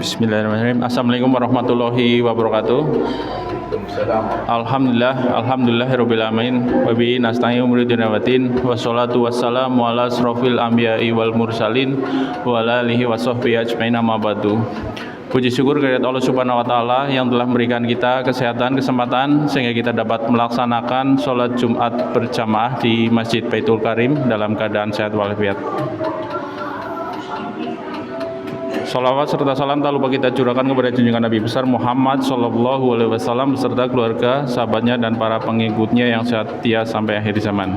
Bismillahirrahmanirrahim. Assalamualaikum warahmatullahi wabarakatuh. Alhamdulillahirabbil alamin wa bihi nasta'inu min syururi wassalatu wassalamu ala asrofil anbiya'i wal mursalin wa ala alihi wa sahbihi ajmain amma ba'du. Puji syukur kehadirat Allah Subhanahu wa taala yang telah memberikan kita kesehatan, kesempatan sehingga kita dapat melaksanakan sholat Jumat berjamaah di Masjid Baitul Karim dalam keadaan sehat walafiat. Salawat serta salam tak lupa kita curahkan kepada junjungan Nabi besar Muhammad Sallallahu Alaihi Wasallam beserta keluarga, sahabatnya dan para pengikutnya yang setia sampai akhir zaman.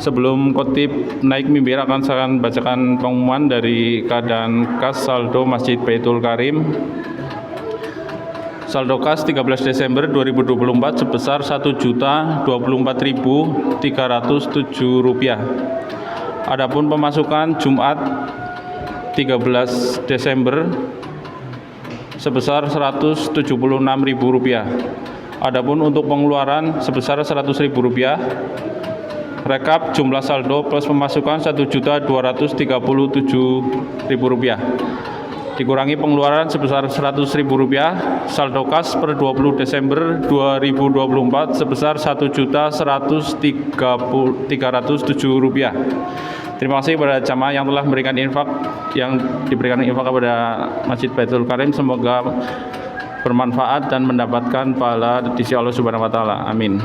Sebelum khotib naik mimbar akan saya bacakan pengumuman dari keadaan kas saldo Masjid Baitul Karim. Saldo kas 13 Desember 2024 sebesar Rp1.024.307. Adapun pemasukan Jumat 13 Desember sebesar Rp176.000. Adapun untuk pengeluaran sebesar Rp100.000. Rekap jumlah saldo plus pemasukan Rp1.237.000. Dikurangi pengeluaran sebesar Rp100.000. Saldo kas per 20 Desember 2024 sebesar Rp1.307.000. Terima kasih kepada jamaah yang telah memberikan infak kepada Masjid Baitul Karim. Semoga bermanfaat dan mendapatkan pahala di sisi Allah Subhanahu wa taala. Amin.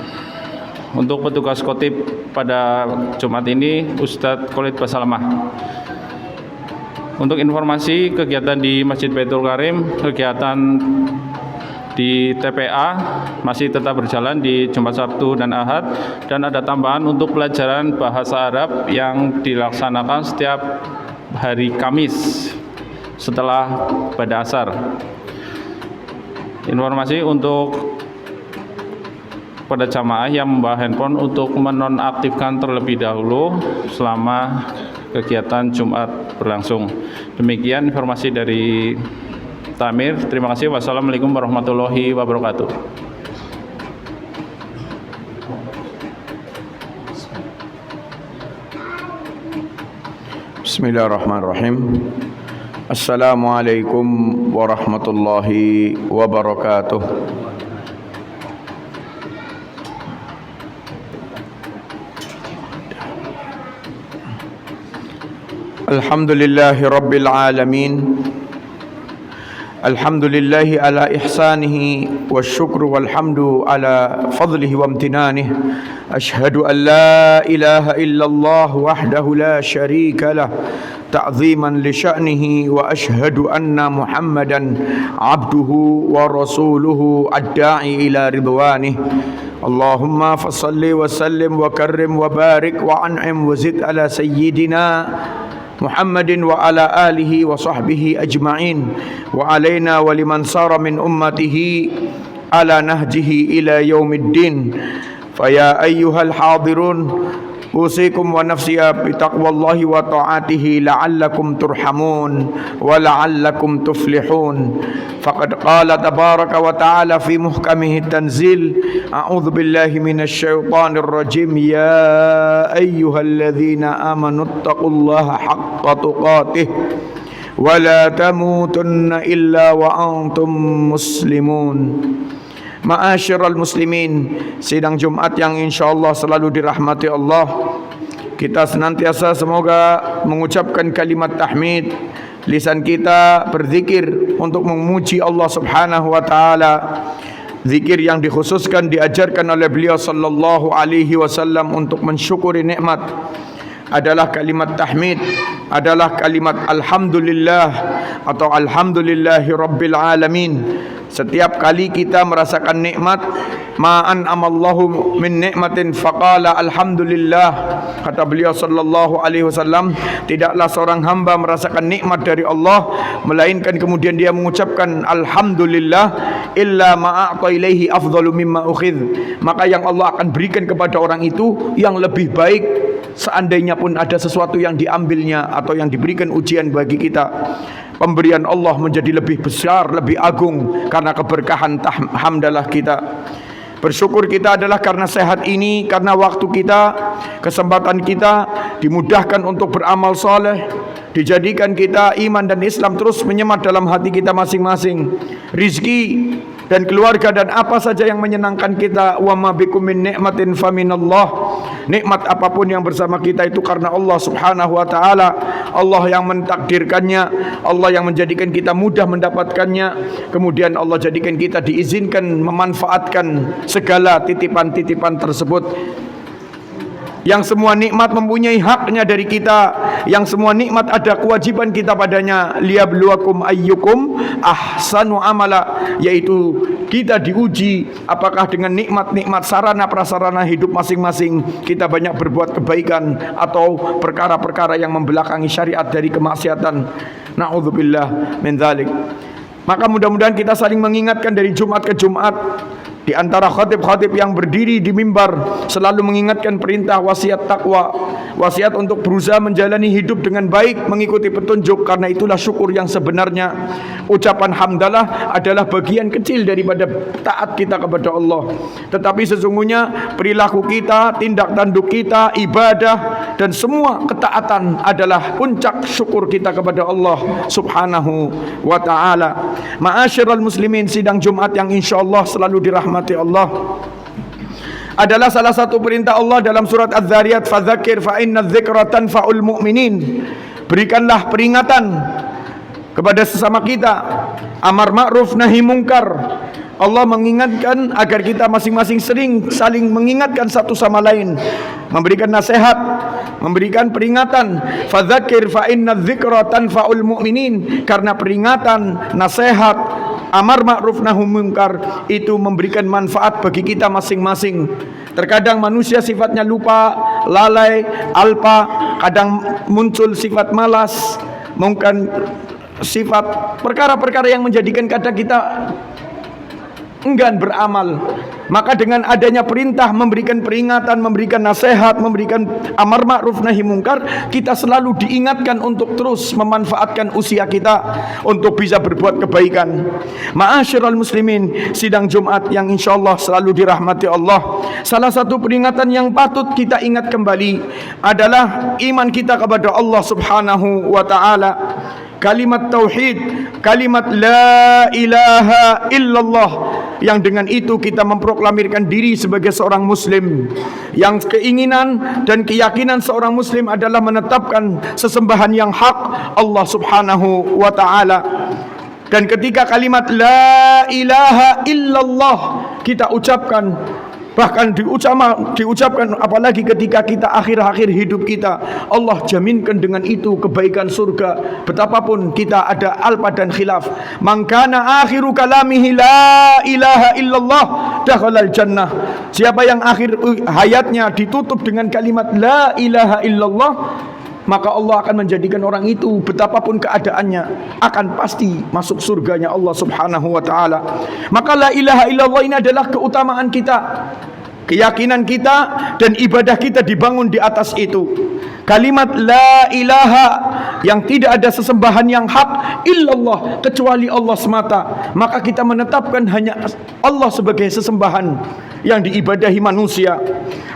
Untuk petugas khotib pada Jumat ini Ustadz Khalid Basalamah. Untuk informasi kegiatan di Masjid Baitul Karim, kegiatan di TPA masih tetap berjalan di Jumat, Sabtu, dan Ahad, dan ada tambahan untuk pelajaran bahasa Arab yang dilaksanakan setiap hari Kamis setelah pada asar. Informasi untuk pada jamaah yang membawa handphone untuk menonaktifkan terlebih dahulu selama kegiatan Jumat berlangsung. Demikian informasi dari Tamir. Terima kasih. Wassalamualaikum warahmatullahi wabarakatuh. Bismillahirrahmanirrahim. Assalamualaikum warahmatullahi wabarakatuh. Alhamdulillahi rabbil alamin. Alhamdulillahi ala ihsanihi wasyukru walhamdu ala fadlihi wa amtinanihi. Ashhadu an la ilaha illallah wahdahu la syarika lah ta'ziman li sya'nihi wa ashhadu anna Muhammadan abduhu wa rasuluhu ad-da'i ila ridwanihi. Allahumma fasalli wa sallim wa karrim wa barik wa an'im wa zid ala sayyidina Muhammadin wa ala alihi wa sahbihi ajma'in wa alaina wa liman sara min ummatihi ala nahjihi ila yaumiddin. Faya ayyuhal hadirun usikum wa nafsiya bitaqwallahi wa ta'atihi la'allakum turhamun wa la'allakum tuflihun. Faqad qala tabaraka wa ta'ala fi muhkamihi tanzil, a'udzu billahi minasy syaithanir rajim, ya ayyuhalladzina amanu taqullaha haqqa tuqatih wa la tamutunna illa wa antum muslimun. Ma'asyiral muslimin, sidang Jumat yang insyaallah selalu dirahmati Allah, kita senantiasa semoga mengucapkan kalimat tahmid, lisan kita berzikir untuk memuji Allah Subhanahu wa taala. Zikir yang dikhususkan diajarkan oleh beliau sallallahu alaihi wasallam untuk mensyukuri nikmat adalah kalimat tahmid, adalah kalimat alhamdulillah atau alhamdulillahi rabbil alamin. Setiap kali kita merasakan nikmat, ma'an amallahu min nikmatin faqala alhamdulillah, kata beliau sallallahu alaihi wasallam, tidaklah seorang hamba merasakan nikmat dari Allah melainkan kemudian dia mengucapkan alhamdulillah, illa ma'a'ta ilaihi afdalu mimma ukhidh, maka yang Allah akan berikan kepada orang itu yang lebih baik seandainya pun ada sesuatu yang diambilnya atau yang diberikan ujian bagi kita. Pemberian Allah menjadi lebih besar, lebih agung karena keberkahan hamdalah kita. Bersyukur kita adalah karena sehat ini, karena waktu kita, kesempatan kita dimudahkan untuk beramal soleh, Dijadikan kita iman dan Islam terus menyemat dalam hati kita masing-masing. Rizki dan keluarga dan apa saja yang menyenangkan kita. Wa ma bikum min ni'matin faminallah. Nikmat apapun yang bersama kita itu karena Allah Subhanahu wa taala. Allah yang mentakdirkannya, Allah yang menjadikan kita mudah mendapatkannya. Kemudian Allah jadikan kita diizinkan memanfaatkan segala titipan-titipan tersebut. Yang semua nikmat mempunyai haknya dari kita, yang semua nikmat ada kewajiban kita padanya. Liyabluwakum ayyukum ahsanu amala, yaitu kita diuji apakah dengan nikmat-nikmat sarana prasarana hidup masing-masing kita banyak berbuat kebaikan atau perkara-perkara yang membelakangi syariat dari kemaksiatan. Na'udzubillah min dzalik. Maka mudah-mudahan kita saling mengingatkan dari Jumat ke Jumat. Di antara khatib-khatib yang berdiri di mimbar selalu mengingatkan perintah wasiat takwa, wasiat untuk berusaha menjalani hidup dengan baik, mengikuti petunjuk, karena itulah syukur yang sebenarnya. Ucapan hamdalah adalah bagian kecil daripada taat kita kepada Allah. Tetapi sesungguhnya perilaku kita, tindak tanduk kita, ibadah dan semua ketaatan adalah puncak syukur kita kepada Allah Subhanahu wa ta'ala. Ma'asyiral muslimin, sidang Jumat yang insyaallah selalu dirahmati Allah adalah salah satu perintah Allah dalam surat Az-Zariyat, fadzakir fa inna dzikra tanfa'ul mu'minin. Berikanlah peringatan kepada sesama kita, amar ma'ruf nahi mungkar. Allah mengingatkan agar kita masing-masing sering saling mengingatkan satu sama lain, memberikan nasihat, memberikan peringatan. Fadzakir fa inna dzikra tanfa'ul mu'minin, karena peringatan, nasihat, amar ma'ruf nahi mungkar itu memberikan manfaat bagi kita masing-masing. Terkadang manusia sifatnya lupa, lalai, alpa, kadang muncul sifat malas, mungkin sifat perkara-perkara yang menjadikan kadang kita enggan beramal. Maka dengan adanya perintah, memberikan peringatan, memberikan nasihat, memberikan amar ma'ruf nahi mungkar, kita selalu diingatkan untuk terus memanfaatkan usia kita untuk bisa berbuat kebaikan. Ma'asyiral muslimin, sidang Jumat yang insyaallah selalu dirahmati Allah, salah satu peringatan yang patut kita ingat kembali adalah iman kita kepada Allah Subhanahu wa ta'ala. Kalimat tauhid, kalimat la ilaha illallah, yang dengan itu kita memproklamirkan diri sebagai seorang muslim. Yang keinginan dan keyakinan seorang muslim adalah menetapkan sesembahan yang hak Allah Subhanahu wa ta'ala. Dan ketika kalimat la ilaha illallah kita ucapkan, bahkan diucapkan apalagi ketika kita akhir-akhir hidup kita, Allah jaminkan dengan itu kebaikan surga. Betapapun kita ada alpa dan khilaf, man kana akhiru kalamihi la ilaha illallah dakhalal jannah. Siapa yang akhir hayatnya ditutup dengan kalimat la ilaha illallah, maka Allah akan menjadikan orang itu betapapun keadaannya akan pasti masuk surganya Allah Subhanahu wa ta'ala. Maka la ilaha illallah ini adalah keutamaan kita, keyakinan kita, dan ibadah kita dibangun di atas itu. Kalimat la ilaha, yang tidak ada sesembahan yang hak illallah, kecuali Allah semata. Maka kita menetapkan hanya Allah sebagai sesembahan yang diibadahi manusia.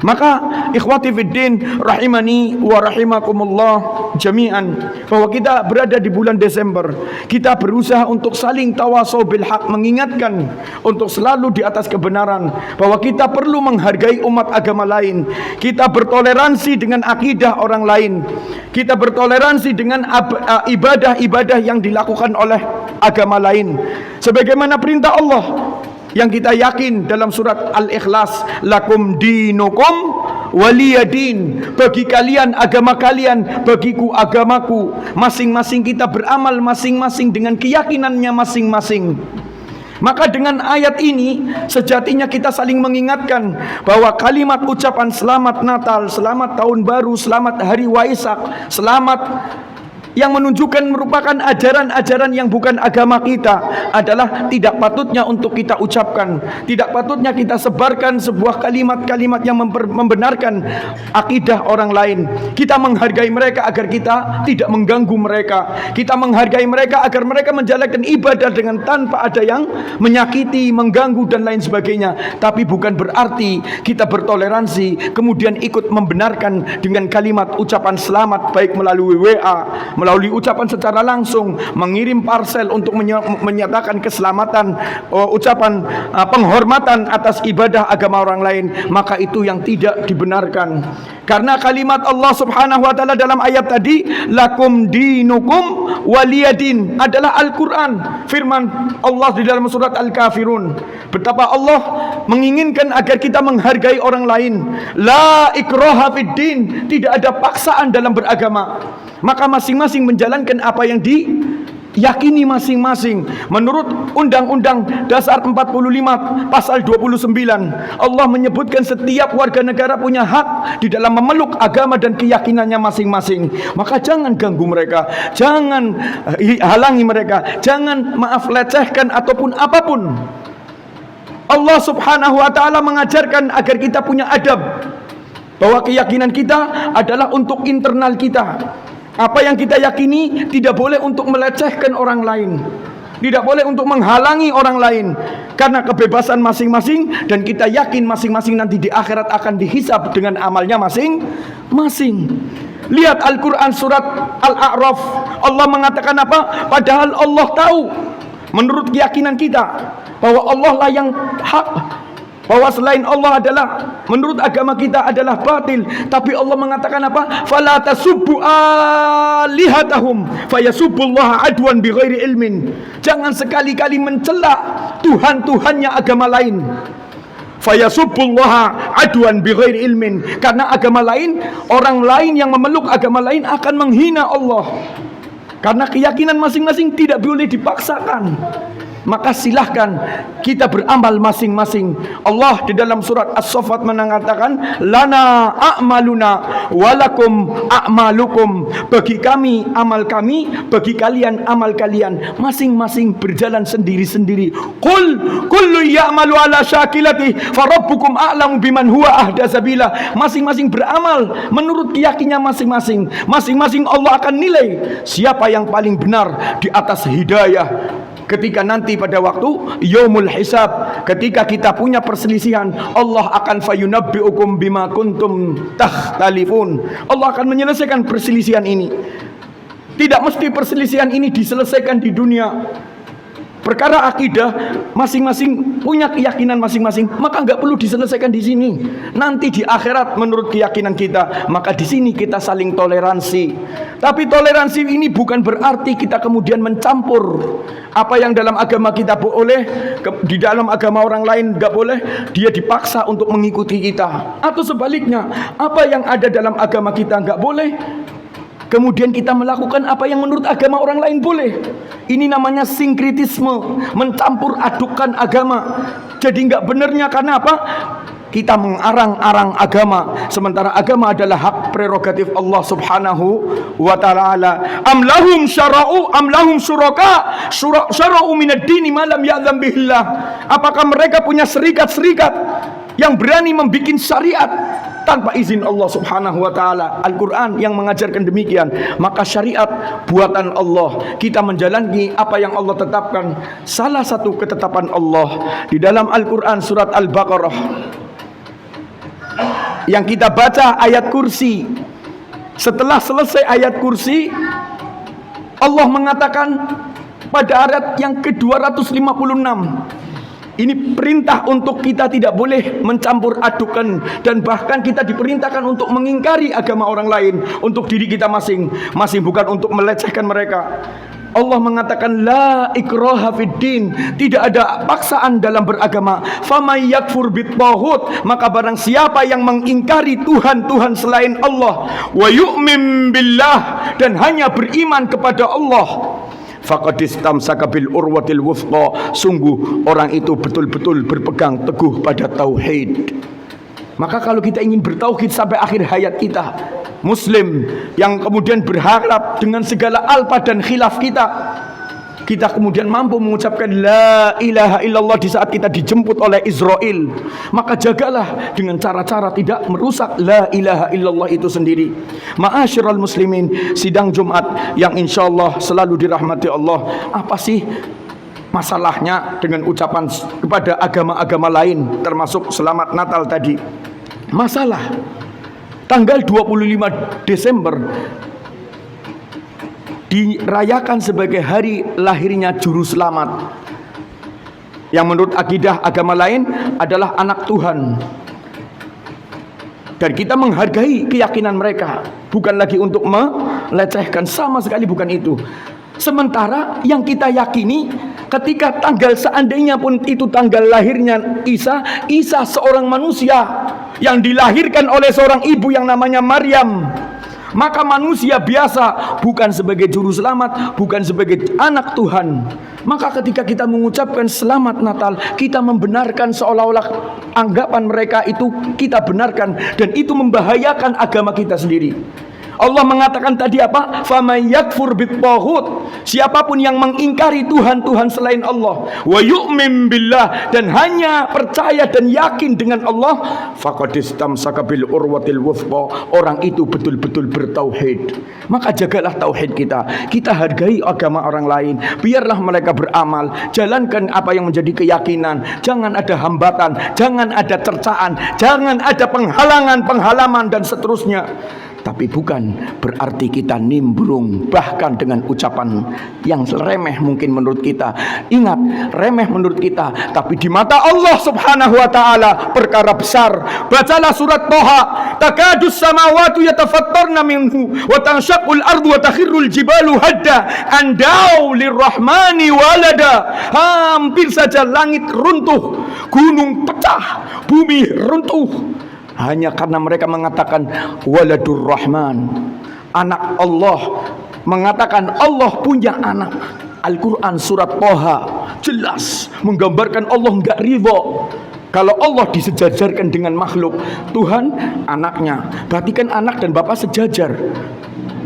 Maka ikhwati fiddin rahimani wa rahimakumullah jami'an, bahwa kita berada di bulan Desember, kita berusaha untuk saling tawasau bil haq, mengingatkan untuk selalu di atas kebenaran, bahwa kita perlu menghargai umat agama lain, kita bertoleransi dengan akidah orang lain, kita bertoleransi dengan ibadah-ibadah yang dilakukan oleh agama lain, sebagaimana perintah Allah yang kita yakin dalam surat Al-Ikhlas, lakum dinukum waliyadin, bagi kalian agama kalian, bagiku agamaku. Masing-masing kita beramal masing-masing dengan keyakinannya masing-masing. Maka dengan ayat ini sejatinya kita saling mengingatkan bahwa kalimat ucapan selamat Natal, selamat tahun baru, selamat hari Waisak, selamat yang menunjukkan merupakan ajaran-ajaran yang bukan agama kita adalah tidak patutnya untuk kita ucapkan, tidak patutnya kita sebarkan sebuah kalimat-kalimat yang membenarkan akidah orang lain. Kita menghargai mereka agar kita tidak mengganggu mereka, kita menghargai mereka agar mereka menjalankan ibadah dengan tanpa ada yang menyakiti, mengganggu dan lain sebagainya. Tapi bukan berarti kita bertoleransi kemudian ikut membenarkan dengan kalimat ucapan selamat baik melalui WA melalui ucapan secara langsung, mengirim parcel untuk menyatakan keselamatan, ucapan penghormatan atas ibadah agama orang lain, maka itu yang tidak dibenarkan. Karena kalimat Allah Subhanahu wa taala dalam ayat tadi, lakum dinukum waliyadin, adalah Al-Qur'an, firman Allah di dalam surat Al-Kafirun. Betapa Allah menginginkan agar kita menghargai orang lain. La ikraha fid din, tidak ada paksaan dalam beragama. Maka masing-masing menjalankan apa yang diyakini masing-masing. Menurut Undang-Undang Dasar 45 Pasal 29, Allah menyebutkan setiap warga negara punya hak di dalam memeluk agama dan keyakinannya masing-masing. Maka jangan ganggu mereka, jangan halangi mereka, jangan lecehkan ataupun apapun. Allah Subhanahu wa taala mengajarkan agar kita punya adab, bahwa keyakinan kita adalah untuk internal kita. Apa yang kita yakini tidak boleh untuk melecehkan orang lain, tidak boleh untuk menghalangi orang lain, karena kebebasan masing-masing, dan kita yakin masing-masing nanti di akhirat akan dihisab dengan amalnya masing-masing. Lihat Al-Quran surat Al-A'raf, Allah mengatakan apa? Padahal Allah tahu menurut keyakinan kita bahwa Allah lah yang hak, bahwa selain Allah adalah, menurut agama kita adalah batil. Tapi Allah mengatakan apa? Fala tasubbu alihatahum fayasubbullaha adwan bighairi ilmin. Jangan sekali-kali mencela Tuhan-tuhannya agama lain. Fayasubbullaha adwan bighairi ilmin. Karena agama lain, orang lain yang memeluk agama lain akan menghina Allah. Karena keyakinan masing-masing tidak boleh dipaksakan. Maka silahkan kita beramal masing-masing. Allah di dalam surat As-Saffat mengatakan, lana a'maluna walakum a'malukum. Bagi kami amal kami, bagi kalian amal kalian. Masing-masing berjalan sendiri-sendiri. Qul kullu ya'malu ala syakilati farabbukum a'lamu biman huwa ahda sabila. Masing-masing beramal menurut keyakinannya masing-masing. Masing-masing Allah akan nilai siapa yang paling benar di atas hidayah. Ketika nanti pada waktu yaumul hisab, ketika kita punya perselisihan, Allah akan fayunabbi'ukum bima kuntum takhtalifun. Allah akan menyelesaikan perselisihan ini. Tidak mesti perselisihan ini diselesaikan di dunia. Perkara akidah masing-masing punya keyakinan masing-masing, maka enggak perlu diselesaikan di sini. Nanti di akhirat menurut keyakinan kita, maka di sini kita saling toleransi. Tapi toleransi ini bukan berarti kita kemudian mencampur apa yang dalam agama kita boleh, di dalam agama orang lain enggak boleh, dia dipaksa untuk mengikuti kita. Atau sebaliknya, apa yang ada dalam agama kita enggak boleh, kemudian kita melakukan apa yang menurut agama orang lain boleh. Ini namanya sinkritisme, mencampur adukan agama. Jadi enggak benarnya. Karena apa? Kita mengarang-arang agama, sementara agama adalah hak prerogatif Allah Subhanahu wa ta'ala. Am lahum syara'u am lahum syuraka syara'u minad dini ma lam ya'zam bihillah. Apakah mereka punya serikat-serikat yang berani membuat syariat tanpa izin Allah Subhanahu wa ta'ala? Al-Quran yang mengajarkan demikian. Maka syariat buatan Allah, kita menjalani apa yang Allah tetapkan. Salah satu ketetapan Allah di dalam Al-Quran surat Al-Baqarah yang kita baca ayat kursi. Setelah selesai ayat kursi, Allah mengatakan pada ayat yang ke-256, ini perintah untuk kita tidak boleh mencampur adukan, dan bahkan kita diperintahkan untuk mengingkari agama orang lain untuk diri kita masing-masing, bukan untuk melecehkan mereka. Allah mengatakan la ikraha fid din, tidak ada paksaan dalam beragama. Famay yakfur bit-taghut, maka barang siapa yang mengingkari Tuhan-Tuhan selain Allah, wa yu'min billah, dan hanya beriman kepada Allah, faqad istamsaka bil urwatil wuthqa, sungguh orang itu betul-betul berpegang teguh pada tauhid. Maka kalau kita ingin bertauhid sampai akhir hayat kita, Muslim yang kemudian berharap dengan segala alpa dan khilaf kita kemudian mampu mengucapkan la ilaha illallah di saat kita dijemput oleh Israel, maka jagalah dengan cara-cara tidak merusak la ilaha illallah itu sendiri. Ma'asyiral muslimin, sidang Jumat yang insyaallah selalu dirahmati Allah, apa sih masalahnya dengan ucapan kepada agama-agama lain, termasuk selamat Natal tadi? Masalah tanggal 25 Desember dirayakan sebagai hari lahirnya juru selamat, yang menurut akidah agama lain adalah anak Tuhan. Dan kita menghargai keyakinan mereka, bukan lagi untuk melecehkan, sama sekali bukan itu. Sementara yang kita yakini, ketika tanggal, seandainya pun itu tanggal lahirnya Isa seorang manusia yang dilahirkan oleh seorang ibu yang namanya Maryam, maka manusia biasa, bukan sebagai juru selamat, bukan sebagai anak Tuhan. Maka ketika kita mengucapkan selamat Natal, kita membenarkan seolah-olah anggapan mereka itu kita benarkan, dan itu membahayakan agama kita sendiri. Allah mengatakan tadi apa? Faman yakfur bit-taghut, siapapun yang mengingkari Tuhan-Tuhan selain Allah, wa yu'min billah, dan hanya percaya dan yakin dengan Allah, faqad istamsaka bil urwatil wuthqa, orang itu betul-betul bertauhid. Maka jagalah tauhid kita. Kita hargai agama orang lain, biarlah mereka beramal, jalankan apa yang menjadi keyakinan. Jangan ada hambatan, jangan ada cercaan, jangan ada penghalaman dan seterusnya. Tapi bukan berarti kita nimbrung bahkan dengan ucapan yang remeh mungkin menurut kita. Ingat, remeh menurut kita, tapi di mata Allah Subhanahu wa taala perkara besar. Bacalah surat Thaha, takadus samawati yatafattarna minhu wa tanshaqqul ardu wa takhirrul jibalu hadda an da'u lirrahmani walada. Hampir saja langit runtuh, gunung pecah, bumi runtuh, hanya karena mereka mengatakan waladur rahman, anak Allah, mengatakan Allah punya anak. Al-Quran surat Thaha jelas menggambarkan Allah enggak ridho kalau Allah disejajarkan dengan makhluk. Tuhan anaknya, berarti kan anak dan bapak sejajar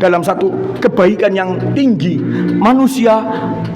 dalam satu kebaikan yang tinggi. Manusia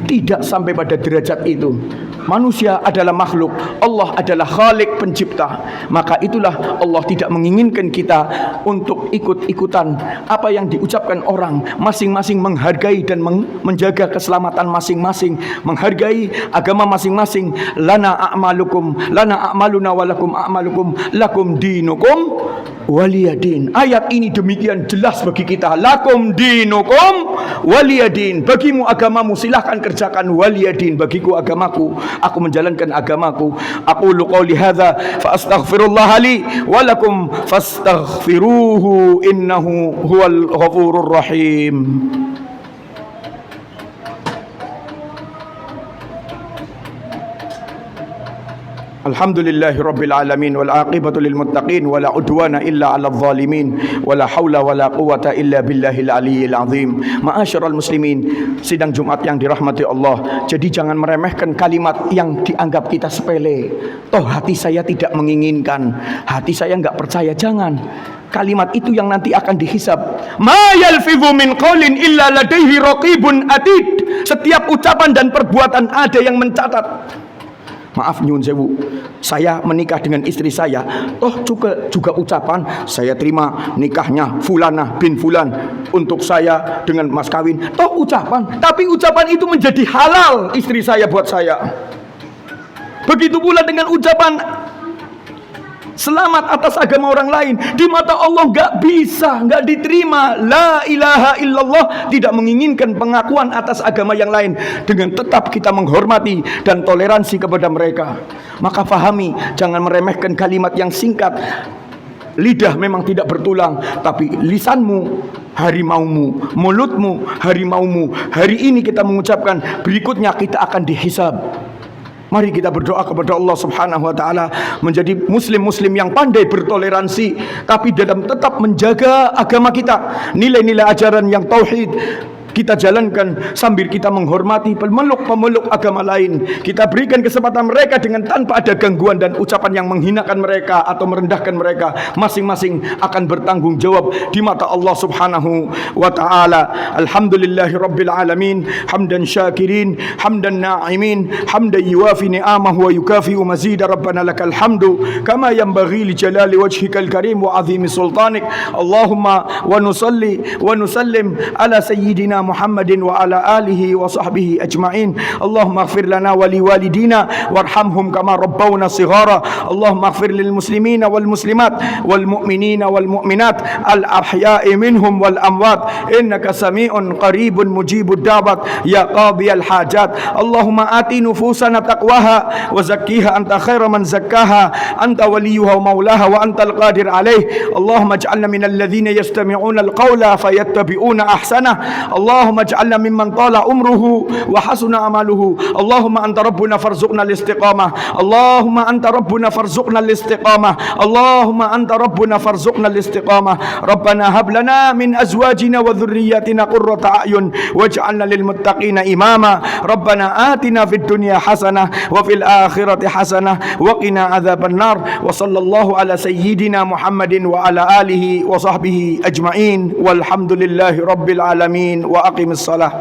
tidak sampai pada derajat itu. Manusia adalah makhluk, Allah adalah Khalik, pencipta. Maka itulah Allah tidak menginginkan kita untuk ikut-ikutan apa yang diucapkan orang. Masing-masing menghargai dan menjaga keselamatan masing-masing, menghargai agama masing-masing. Lana a'malukum, lana a'maluna walakum a'malukum, lakum dinukum waliyadin. Ayat ini demikian jelas bagi kita. Lakum dinukum waliyadin, bagimu agamamu, silahkan kerjakan. Waliyadin, bagiku agamaku, aku menjalankan agamaku. Aqulu qouli hadza fa astaghfirullah li wa lakum fastaghfiruhu innahu huwal ghafurur rahim. Alhamdulillahi rabbil alamin wal aqibatu lil muttaqin wala udwana illa 'alal zalimin wala haula wala quwata illa billahil aliyyil azim. Ma'asyiral muslimin, sidang Jumat yang dirahmati Allah, jadi jangan meremehkan kalimat yang dianggap kita sepele. Toh hati saya tidak menginginkan, hati saya enggak percaya, jangan. Kalimat itu yang nanti akan dihisab. Ma yalfidhu min qaulin illa ladaihi raqibun atid. Setiap ucapan dan perbuatan ada yang mencatat. Maaf nyun sewu, saya menikah dengan istri saya, toh juga ucapan saya terima nikahnya Fulanah bin Fulan untuk saya dengan mas kawin, toh ucapan, tapi ucapan itu menjadi halal istri saya buat saya. Begitu pula dengan ucapan selamat atas agama orang lain, di mata Allah enggak bisa, enggak diterima. La ilaha illallah tidak menginginkan pengakuan atas agama yang lain, dengan tetap kita menghormati dan toleransi kepada mereka. Maka fahami, jangan meremehkan kalimat yang singkat. Lidah memang tidak bertulang, tapi lisanmu harimaumu, mulutmu harimaumu. Hari ini kita mengucapkan, berikutnya kita akan dihisab. Mari kita berdoa kepada Allah Subhanahu wa taala menjadi muslim-muslim yang pandai bertoleransi, tapi dalam tetap menjaga agama kita, nilai-nilai ajaran yang tauhid kita jalankan sambil kita menghormati pemeluk-pemeluk agama lain. Kita berikan kesempatan mereka dengan tanpa ada gangguan dan ucapan yang menghinakan mereka atau merendahkan mereka. Masing-masing akan bertanggung jawab di mata Allah Subhanahu wa taala. Alhamdulillahi rabbil alamin, hamdan syakirin, hamdan na'imin, hamdan yuwafi ni'amahu wa yukafi'u mazida. Rabbana lakal hamdu kama yanbaghi li jalali wajhikal karim wa 'azimi sultanik. Allahumma wa nusalli wa nusallim ala sayyidina محمد وعلى آله وصحبه أجمعين. اللهم اغفر لنا ولوالدينا وارحمهم كما ربونا صغارا. اللهم اغفر للمسلمين والمسلمات والمؤمنين والمؤمنات الأحياء منهم والأموات إنك سميع قريب مجيب الدعوات يا قاضي الحاجات. اللهم آت نفوسنا تقواها وزكيها أنت خير من زكاها أنت وليها ومولاها وأنت القادر عليه. اللهم اجعلنا من الذين يستمعون القول فيتبعون أحسنه. اللهم اجعلنا ممن طال عمره وحسن عمله. اللهم أنت ربنا فارزقنا الاستقامة. اللهم أنت ربنا فارزقنا الاستقامة. اللهم أنت ربنا فارزقنا الاستقامة. ربنا هب لنا من أزواجنا وذرياتنا قرة أعين واجعلنا للمتقين إماما. ربنا آتنا في الدنيا حسنة وفي الآخرة حسنة وقنا عذاب النار. وصلى الله على سيدنا محمد وعلى آله وصحبه أجمعين والحمد لله رب العالمين. وأقم الصلاة.